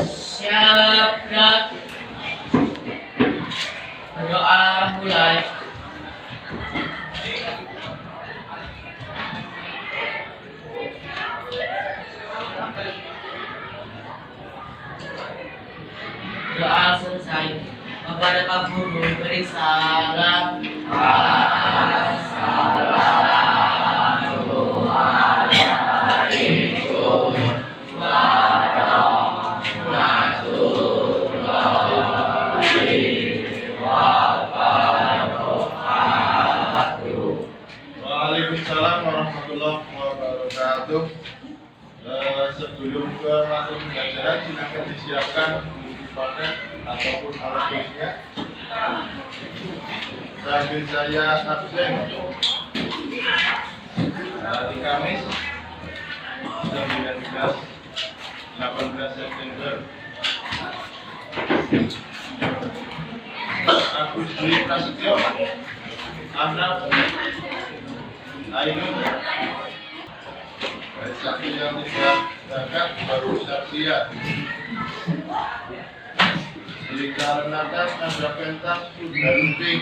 Siap, gerak. Berdoa mulai. Doa selesai. Kepada Pak Guru beri salam. Assalamualaikum warahmatullahi wabarakatuh. Waalaikumsalam warahmatullahi wabarakatuh. Sebelum ke materi pelajaran, silakan disiapkan buku paket ataupun alat tulisnya. Sambil saya absen hari Kamis 18 September. Agus Dwi Prasetyo, Anak Ainun, saksi yang tidak zakat baru saksiat. Dikarenakan ada pentas kuda lumping,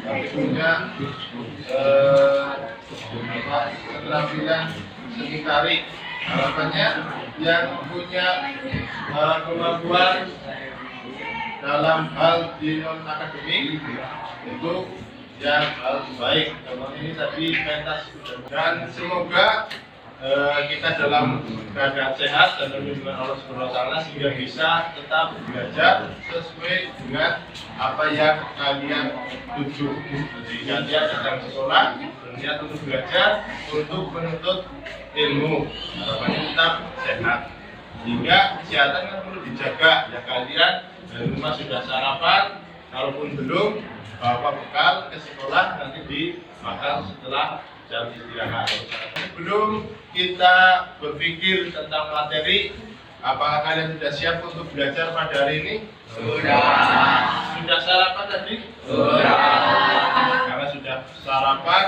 kami punya keterampilan seni tari. Harapannya yang punya kemampuan dalam hal di non akademik itu yang hal baik. Kalau ini tadi pentas dan semoga kita dalam keadaan sehat dan lindungan Allah Subhanahu wa Ta'ala sehingga bisa tetap belajar sesuai dengan apa yang kalian tuju. Jadi kalian datang sekolah berniat untuk belajar untuk menuntut ilmu. Harapannya tetap sehat. Hingga kesehatan kan perlu dijaga. Ya kalian dari rumah sudah sarapan, kalaupun belum bawa bekal ke sekolah nanti dimakan setelah jam istirahat. Sebelum kita berpikir tentang materi, apakah kalian sudah siap untuk belajar pada hari ini? Sudah. Sudah sarapan tadi? Sudah. Karena sudah sarapan,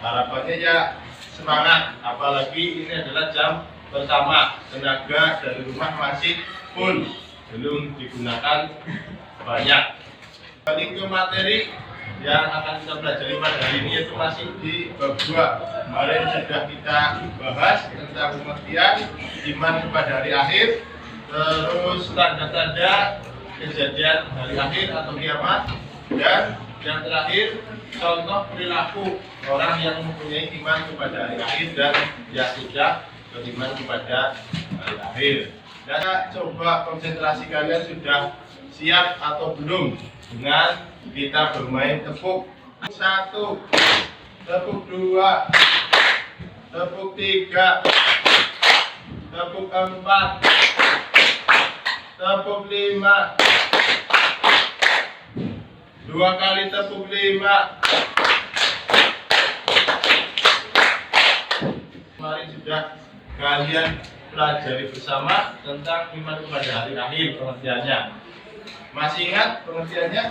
harapannya ya semangat. Apalagi ini adalah jam pertama, tenaga dari rumah masih full, belum digunakan banyak. Balik ke materi yang akan kita pelajari pada hari ini, yaitu masih di bab 2. Kemarin sudah kita bahas tentang pengertian iman kepada hari akhir, terus tanda-tanda kejadian hari akhir atau kiamat, dan yang terakhir contoh perilaku orang yang mempunyai iman kepada hari akhir dan yang sudah beriman kepada hari akhir. Dan coba konsentrasi kalian sudah siap atau belum dengan kita bermain tepuk. 1, tepuk 2, tepuk 3, tepuk 4, tepuk 5, 2 kali tepuk 5. Kemarin sudah kalian pelajari bersama tentang iman kepada hari akhir, pengertiannya. Masih ingat pengertiannya?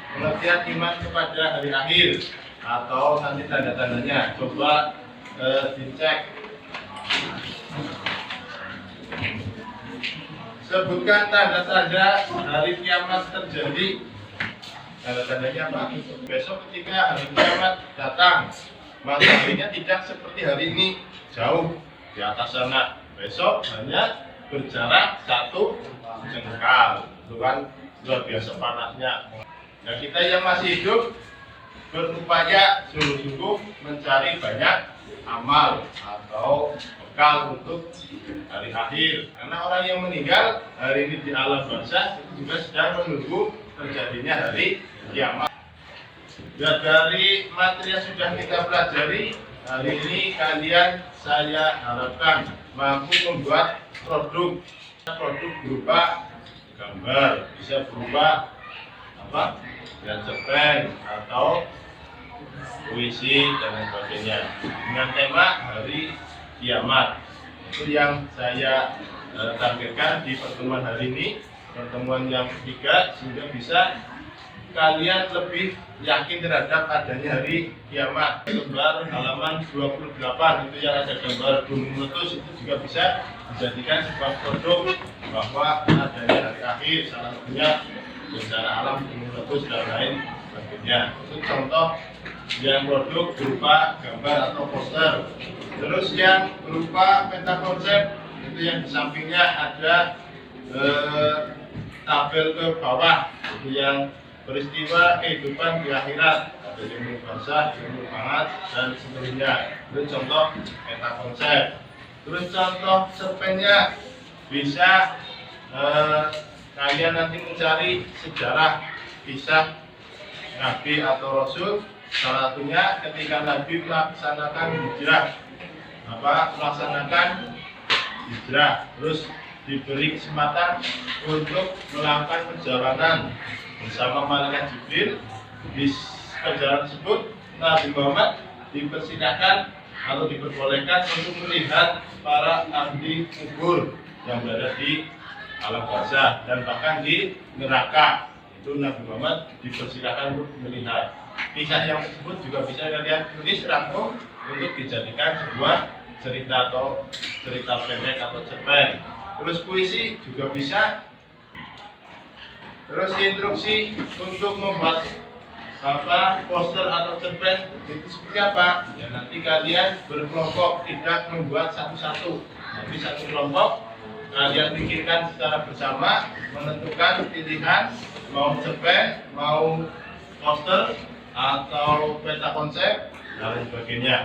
Pengertian iman kepada hari akhir atau nanti tanda-tandanya. Coba dicek. Sebutkan tanda-tanda hari kiamat terjadi. Tanda-tandanya apa? Besok ketika hari kiamat datang, mataharinya tidak seperti hari ini jauh di atas sana. Besok hanya berjarak 1 jengkal. Itu kan luar biasa panasnya. Nah, kita yang masih hidup berupaya sungguh-sungguh mencari banyak amal atau bekal untuk hari akhir. Karena orang yang meninggal hari ini di alam barzakh itu juga sedang menunggu terjadinya hari kiamat. Ya, dari materi yang sudah kita pelajari hari ini, kalian saya harapkan mampu membuat produk berupa gambar, bisa berupa apa? Ya, cerpen atau puisi dan lain sebagainya dengan tema hari kiamat. Itu yang saya targetkan di pertemuan hari ini, pertemuan yang ketiga, sehingga bisa kalian lebih yakin terhadap adanya hari kiamat. Lembar halaman 28 itu yang ada gambar gunung meletus, itu juga bisa dijadikan sebuah produk bahwa adanya hari akhir, salah satunya bencana alam gunung meletus dan lain sebagainya. Itu contoh yang produk berupa gambar atau poster. Terus yang berupa peta konsep itu yang di sampingnya ada tabel ke bawah, itu yang peristiwa kehidupan di akhirat, ada ilmu bahasa, ilmu pangan, dan seterusnya. Itu contoh peta konsep. Terus contoh cerpennya bisa kalian nanti mencari sejarah kisah Nabi atau Rasul. Salah satunya ketika Nabi melaksanakan hijrah, terus diberi kesempatan untuk melakukan perjalanan bersama malaikat Jibril. Di perjalanan tersebut Nabi Muhammad dipersilakan atau diperbolehkan untuk melihat para ahli kubur yang berada di alam barzah dan bahkan di neraka. Itu Nabi Muhammad dipersilakan untuk melihat. Kisah yang tersebut juga bisa kalian tulis rangkum untuk dijadikan sebuah cerita atau cerita pendek atau cerpen. Terus puisi juga bisa. Terus instruksi untuk membuat poster atau cerpen itu seperti apa? Ya nanti kalian berkelompok, tidak membuat satu-satu. Nanti satu kelompok kalian pikirkan secara bersama, menentukan pilihan mau cerpen, mau poster atau peta konsep dan lain sebagainya.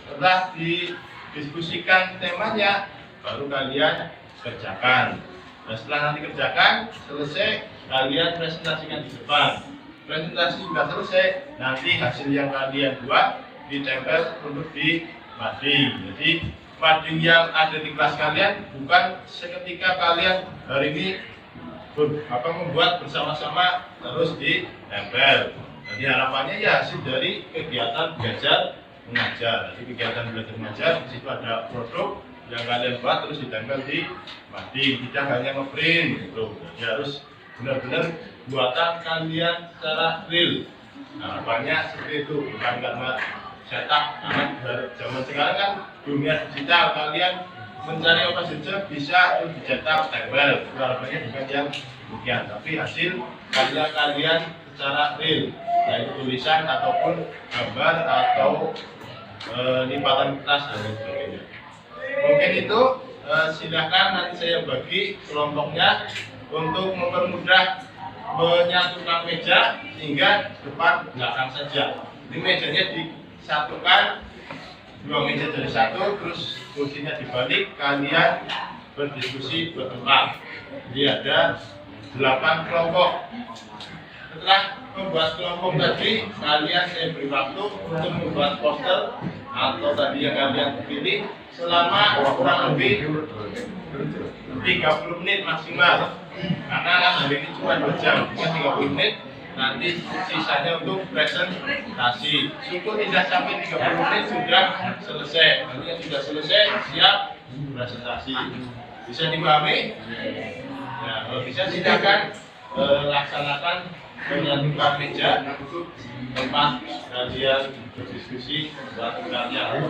Setelah didiskusikan temanya, baru kalian kerjakan. Dan setelah nanti kerjakan selesai, kalian presentasikan di depan. Presentasi sudah selesai, nanti hasil yang kalian buat ditempel untuk di mading. Jadi mading yang ada di kelas kalian bukan seketika kalian hari ini membuat bersama-sama terus ditempel. Jadi harapannya ya hasil dari kegiatan belajar mengajar. Jadi kegiatan belajar mengajar di situ ada produk yang kalian buat terus ditempel di mading, tidak hanya ngeprint gitu. Jadi harus benar-benar buatan kalian secara real. Harapannya seperti itu, bukan karena cetak. Karena zaman sekarang kan dunia digital, kalian mencari apa saja bisa terus dicetak tempel. Harapannya bukan yang demikian, tapi hasil karya kalian secara real, yaitu tulisan ataupun gambar atau lipatan kertas dan lain sebagainya. Mungkin itu silakan nanti saya bagi kelompoknya untuk mempermudah menyatukan meja sehingga depan belakang saja. Ini mejanya disatukan, dua meja jadi satu, terus kursinya dibalik, kalian berdiskusi bertempat. Jadi ada 8 kelompok. Setelah membuat kelompok tadi, kalian saya beri waktu untuk membuat poster atau tadi yang kalian pilih selama kurang lebih 30 menit maksimal. Karena kan hari ini cuma 2 jam, cuma 30 menit. Nanti sisanya untuk presentasi. Syukur tidak sampai 30 menit sudah selesai. Nanti yang sudah selesai siap presentasi. Bisa dipahami? Nah, kalau bisa silakan laksanakan menyatukan meja untuk tempat kalian berdiskusi buat kalian.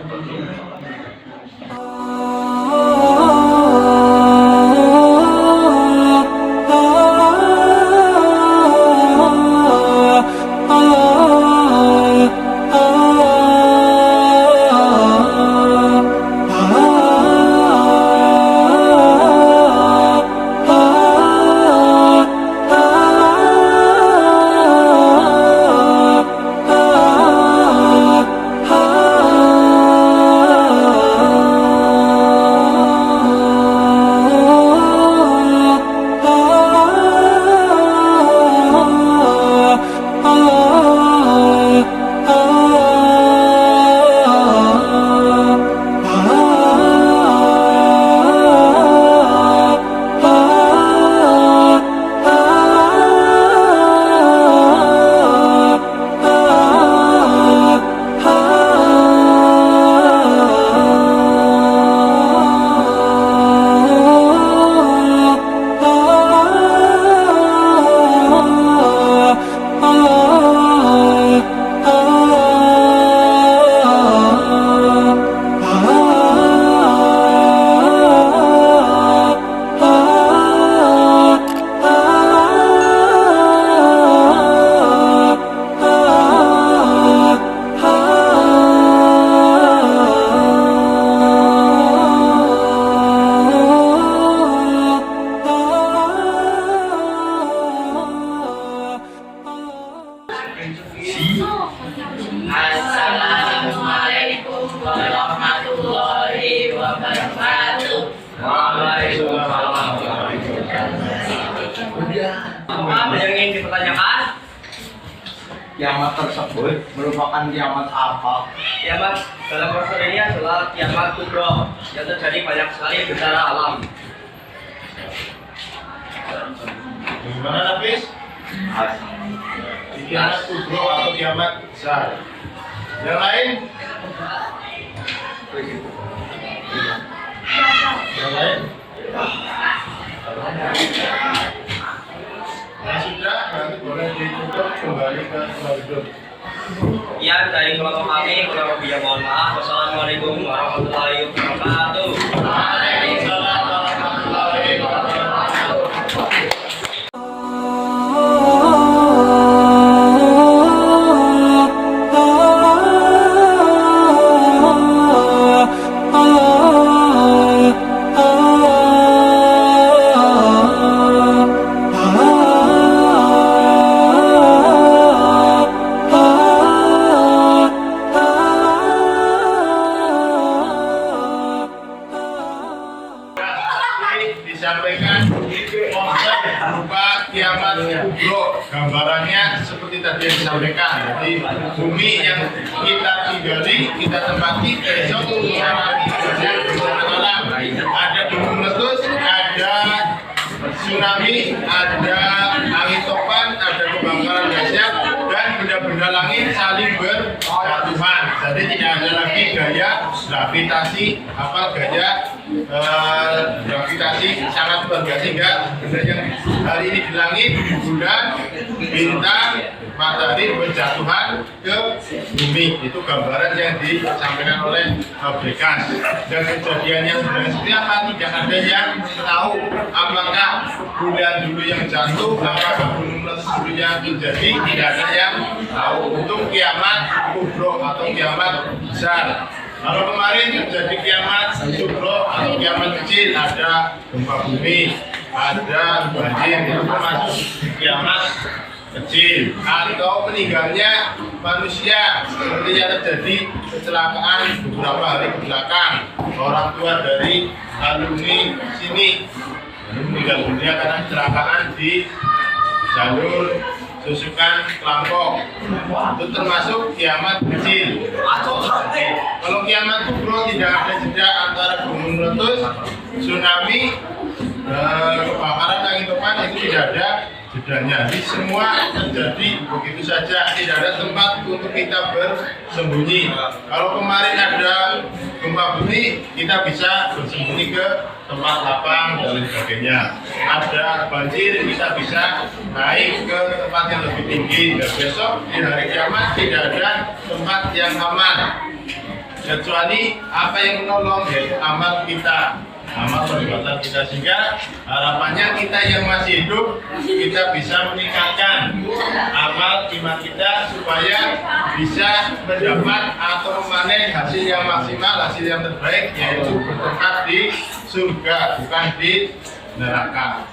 Waalaikumsalam. Apa yang ingin dipertanyakan? Kiamat tersebut merupakan kiamat apa? Kiamat dalam proses ini adalah kiamat kubro yang terjadi banyak sekali bencana alam. Gimana Nafis? Kiamat kubro atau kiamat besar. Yang lain? Yang lain? Nah, sudah, nanti boleh ditutup kembali ke Waldorf. Sekian dari kelompok kami, kurang lebihnya mohon maaf. Wassalamualaikum warahmatullahi wabarakatuh. Waalaikumsalam warahmatullahi wabarakatuh. Disampaikan konsep berupa kiamat kubro, gambarannya seperti tadi yang disampaikan. Jadi bumi yang kita tinggali, kita tempati besok mengalami bencana alam. Ada gunung meletus, ada tsunami, ada angin topan, ada kebakaran dahsyat, dan benda-benda langit saling berjatuhan. Jadi tidak ada lagi gaya gravitasi, gravitasi sangat luar biasa, sehingga benda yang hari ini di langit, bulan, bintang, matahari berjatuhan ke bumi. Itu gambaran yang disampaikan oleh Bekas. Dan kejadiannya sebenarnya seperti apa? Tidak ada yang tahu apakah bulan dulu yang jatuh, apakah gunung meletus dulu yang terjadi. Tidak ada yang tahu. Untuk kiamat kubro atau kiamat besar. Kalau kemarin terjadi kiamat kubro atau kiamat kecil, ada gempa bumi, ada banjir, itu termasuk kiamat kecil. Atau meninggalnya manusia seperti yang terjadi kecelakaan beberapa hari belakang, orang tua dari alumni sini meninggal dunia karena kecelakaan di jalur susukan Kelampok. Itu termasuk kiamat kecil. Kalau kiamat kubro tidak ada jeda antara gunung meletus, tsunami, kebakaran angin topan, itu tidak ada jedanya. Jadi semua terjadi begitu saja, tidak ada tempat untuk kita bersembunyi. Kalau kemarin ada gempa bumi, kita bisa bersembunyi ke tempat lapang dan sebagainya. Ada banjir, kita bisa naik ke tempat yang lebih tinggi. Dan besok di hari kiamat tidak ada tempat yang aman, kecuali apa yang menolong, yaitu amal kita, amal perbuatan kita. Sehingga harapannya kita yang masih hidup, kita bisa meningkatkan amal iman kita supaya bisa mendapat atau memanen hasil yang maksimal, hasil yang terbaik, yaitu bertempat di surga, bukan di neraka.